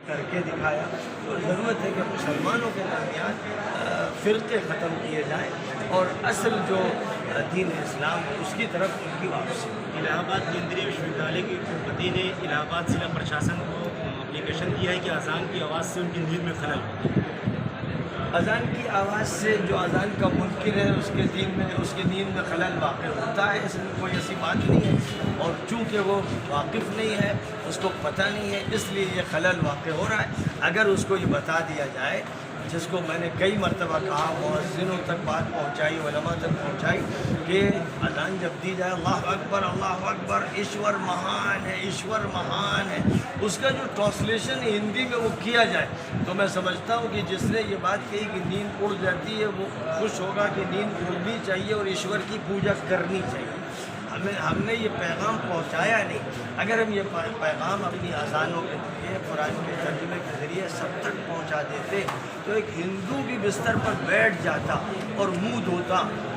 کر کے دکھایا۔ تو ضرورت ہے کہ مسلمانوں کے درمیان فرقے ختم کیے جائیں اور اصل جو دین اسلام ہے اس کی طرف ان کی واپسی۔ الہ آباد کیندریہ وشو ودیالیہ کے کلپتی نے الہ آباد ضلع پرشاسن کو اپلیکیشن دیا ہے کہ اذان کی آواز سے ان کی نیند میں خلل ہوتا ہے۔ اذان کی آواز سے جو اذان کا منکر ہے اس کے نیند میں خلل واقع ہوتا ہے، اس میں کوئی ایسی بات نہیں ہے، اور چونکہ وہ واقف نہیں ہے، اس کو پتہ نہیں ہے، اس لیے یہ خلل واقع ہو رہا ہے۔ اگر اس کو یہ بتا دیا جائے، جس کو میں نے کئی مرتبہ کہا، مؤذنوں تک بات پہنچائی، علماء تک پہنچائی، کہ اذان جب دی جائے اللہ اکبر ایشور مہان ہے، ایشور مہان ہے، اس کا جو ٹرانسلیشن ہندی میں وہ کیا جائے تو میں سمجھتا ہوں کہ جس نے یہ بات کہی کہ نیند اڑ جاتی ہے وہ خوش ہوگا کہ نیند اڑنی چاہیے اور ایشور کی پوجا کرنی چاہیے۔ ہم نے یہ پیغام پہنچایا نہیں۔ اگر ہم یہ پیغام اپنی اذانوں کے ذریعے، قرآن کے ترجمے کے ذریعے سب تک پہنچا دیتے تو ایک ہندو بھی بستر پر بیٹھ جاتا اور منہ دھوتا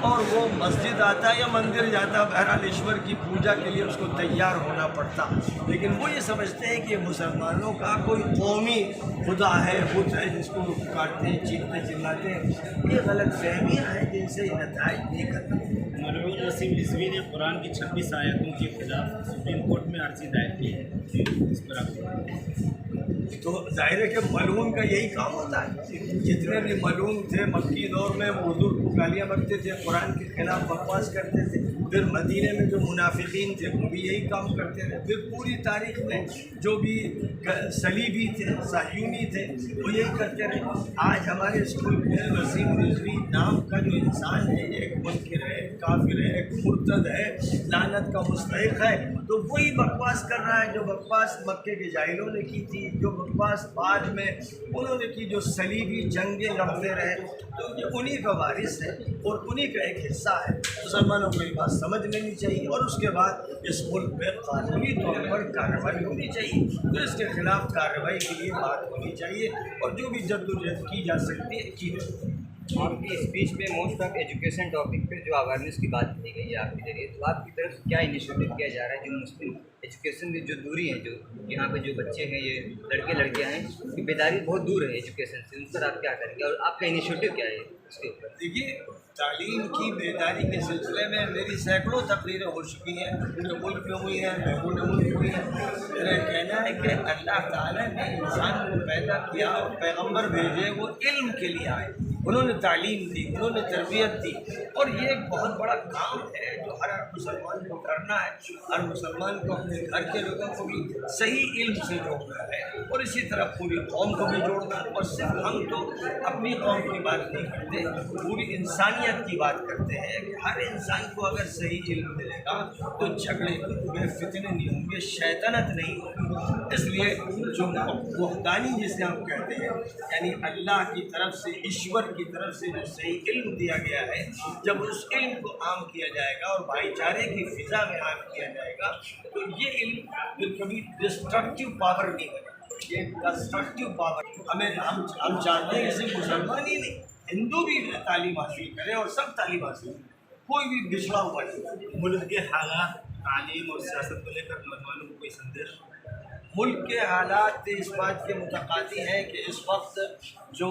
اور وہ مسجد آتا یا مندر جاتا، بہرحال ایشور کی پوجا کے لیے اس کو تیار ہونا پڑتا۔ لیکن وہ یہ سمجھتے ہیں کہ مسلمانوں کا کوئی قومی خدا ہے، بت ہے، جس کو کاٹتے ہیں، چیختے چلاتے ہیں۔ یہ غلط فہمیاں ہیں جن سے یہ نتائج نہیں کرتے۔ ملعون وسیم رضوی نے قرآن کی 26 آیتوں کے خلاف سپریم کورٹ میں عرضی دائر کی ہے، اس پر آپ تو ظاہر ہے کہ ملعون کا یہی کام ہوتا ہے۔ جتنے بھی ملعون تھے مکی دور میں، وہ حضور کو گالیاں بکتے تھے، قرآن کے خلاف بکواس کرتے تھے۔ پھر مدینے میں جو منافقین تھے وہ بھی یہی کام کرتے تھے۔ پھر پوری تاریخ میں جو بھی صلیبی تھے، صہیونی تھے، وہ یہی کرتے رہے۔ آج ہمارے اسکول میں وسیم رضوی نام کا جو انسان ہے، ایک منکر ہے، ایک کافر ہے، ایک مرتد ہے، لعنت کا مستحق ہے، تو وہی بکواس کر رہا ہے جو بکواس مکے کے جاہلوں نے کی تھی، جو بکواس بعد میں انہوں نے کی، جو صلیبی جنگیں لڑتے رہے، تو یہ انہی کا وارث ہے اور انہی کا ایک حصہ ہے۔ مسلمانوں کو یہ بات سمجھ لینی چاہیے اور اس کے بعد اس ملک میں قانونی طور پر کارروائی ہونی چاہیے، تو اس کے خلاف کارروائی کے لیے بات ہونی چاہیے اور جو بھی جدوجہد کی جا سکتی ہے کی جائے۔ آپ کی اسپیچ میں موسٹ آف ایجوکیشن ٹاپک پہ جو اویئرنیس کی بات کی گئی ہے آپ کے ذریعے، تو آپ کی طرف سے کیا انیشیٹو کیا جا رہا ہے جو مسلم ایجوکیشن کی جو دوری ہے، جو یہاں پہ جو بچے ہیں، یہ لڑکے لڑکیاں ہیں، ان کی بیداری بہت دور ہے ایجوکیشن سے، ان پر آپ کیا کریں گے اور آپ کا انیشیٹو کیا ہے اس کے اوپر؟ دیکھیے، تعلیم کی بیداری کے سلسلے میں میری سینکڑوں تقریریں ہو چکی ہیں، پورے ملک میں ہوئی ہیں، بیرون ملک ہوئی ہیں۔ میرا کہنا ہے کہ اللہ تعالیٰ نے انسان کو پیدا کیا اور پیغمبر بھیجے، وہ علم کے لیے آئے، انہوں نے تعلیم دی، انہوں نے تربیت دی، اور یہ ایک بہت بڑا کام ہے جو ہر مسلمان کو کرنا ہے۔ ہر مسلمان کو اپنے گھر کے لوگوں کو بھی صحیح علم سے جوڑنا ہے اور اسی طرح پوری قوم کو بھی جوڑنا ہے۔ اور صرف ہم تو اپنی قوم کی بات نہیں کرتے، پوری انسانیت کی بات کرتے ہیں کہ ہر انسان کو اگر صحیح علم ملے گا تو جھگڑے نہیں ہوں گے، فتنے نہیں ہوں گے، شیطنت نہیں ہوگی۔ اس لیے جو وحدانی جسے ہم کہتے ہیں، یعنی اللہ کی طرف سے، ایشور کی طرف سے جو صحیح علم دیا گیا ہے، جب اس علم کو عام کیا جائے گا اور بھائی چارے کی فضا میں عام کیا جائے گا تو یہ علم پھر کبھی ڈسٹرکٹیو پاور نہیں بنے گا، یہ کنسٹرکٹیو پاور۔ ہم چاہتے ہیں کہ صرف مسلمان ہی نہیں، ہندو بھی تعلیم حاصل کرے اور سب تعلیم حاصل کرے، کوئی بھی پچھڑا ہوا نہیں۔ ملک کے حالات، تعلیم اور سیاست کو لے کر نوجوانوں کو کوئی سندیش؟ ملک کے حالات اس بات کے متقاضی ہیں کہ اس وقت جو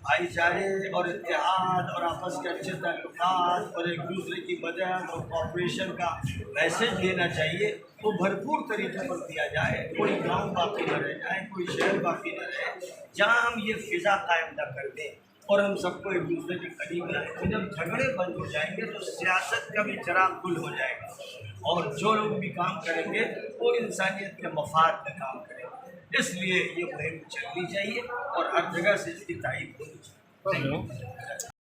بھائی چارے اور اتحاد اور آپس کے اچھے تعلقات اور ایک دوسرے کی مدد اور کوآپریشن کا میسج دینا چاہیے، وہ بھرپور طریقے پر دیا جائے، کوئی گاؤں باقی نہ رہ جائے، کوئی شہر باقی نہ رہے جہاں ہم یہ فضا قائم نہ کر دیں اور ہم سب کو ایک دوسرے کے قریب لائیں۔ تو جب جھگڑے بند ہو جائیں گے تو سیاست کا بھی چراغ گل ہو جائے گا اور جو لوگ بھی کام کریں گے وہ انسانیت کے مفاد میں کام کریں گے۔ اس لیے یہ مہم چلنی چاہیے اور ہر جگہ سے اس کی تائید ہونی چاہیے۔